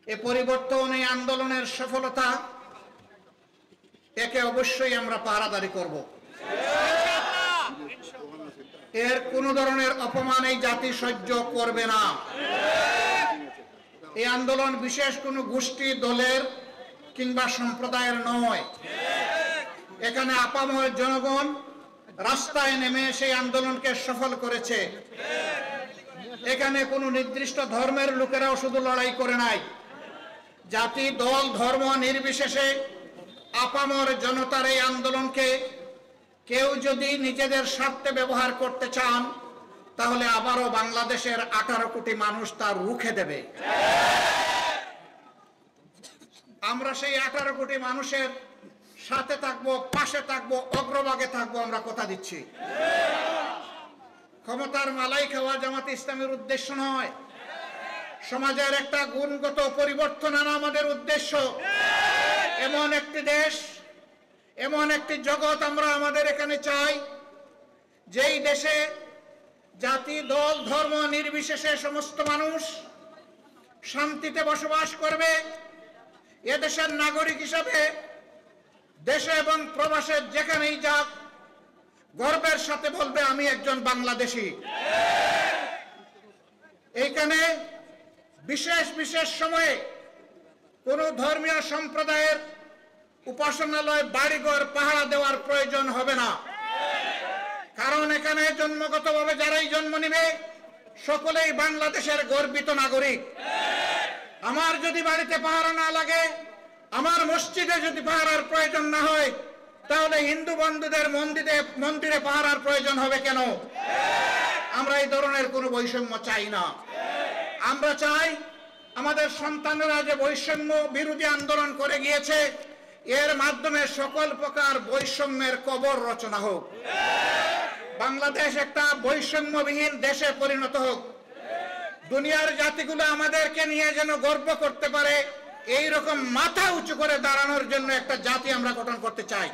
এ পরিবর্তন, এই আন্দোলনের সফলতা একে অবশ্যই আমরা পাহারাদারি করব। এর কোন ধরনের অপমান এই জাতি সহ্য করবে না। এই আন্দোলন বিশেষ কোন গোষ্ঠী, দলের কিংবা সম্প্রদায়ের নয়। এখানে আপামর জনগণ রাস্তায় নেমে সেই আন্দোলনকে সফল করেছে। এখানে কোনো নির্দিষ্ট ধর্মের লোকেরাও শুধু লড়াই করে নাই, জাতি, দল, ধর্ম নির্বিশেষে আপামর জনতার এই আন্দোলনকে কেউ যদি নিজেদের স্বার্থে ব্যবহার করতে চান, তাহলে আবারও বাংলাদেশের 18 কোটি মানুষ তার রুখে দেবে। আমরা সেই 18 কোটি মানুষের সাথে থাকবো, পাশে থাকবো, অগ্রভাগে থাকবো, আমরা কথা দিচ্ছি। ক্ষমতার মালাই খাওয়া জামাতে ইসলামের উদ্দেশ্য নয়। সমাজের একটা গুণগত পরিবর্তন আনা আমাদের উদ্দেশ্য। এমন একটি দেশ, এমন একটি জগৎ আমরা আমাদের এখানে চাই, যেই দেশে জাতি, দল, ধর্ম নির্বিশেষে সমস্ত মানুষ শান্তিতে বসবাস করবে। এদেশের নাগরিক হিসাবে দেশে এবং প্রবাসে যেখানেই যাক, গর্বের সাথে বলবে আমি একজন বাংলাদেশী। এইখানে বিশেষ বিশেষ সময়ে কোন ধর্মীয় সম্প্রদায়ের উপাসনালয়, বাড়িঘর পাহারা দেওয়ার প্রয়োজন হবে না। কারণ এখানে জন্মগতভাবে যারাই জন্ম নেবে সকলেই বাংলাদেশের গর্বিত নাগরিক। আমার যদি বাড়িতে পাহারা না লাগে, আমার মসজিদে যদি পাহারার প্রয়োজন না হয়, তাহলে হিন্দু বন্ধুদের মন্দিরে পাহারার প্রয়োজন হবে কেন? আমরা এই ধরনের কোনো বৈষম্য চাই না। আমরা চাই আমাদের সন্তানেরা যে বৈষম্য বিরোধী আন্দোলন করে গিয়েছে, এর মাধ্যমে সকল প্রকার বৈষম্যের কবর রচনা হোক। বাংলাদেশ একটা বৈষম্যবিহীন দেশে পরিণত হোক। দুনিয়ার জাতিগুলো আমাদেরকে নিয়ে যেন গর্ব করতে পারে, এই রকম মাথা উঁচু করে দাঁড়ানোর জন্য একটা জাতি আমরা গঠন করতে চাই।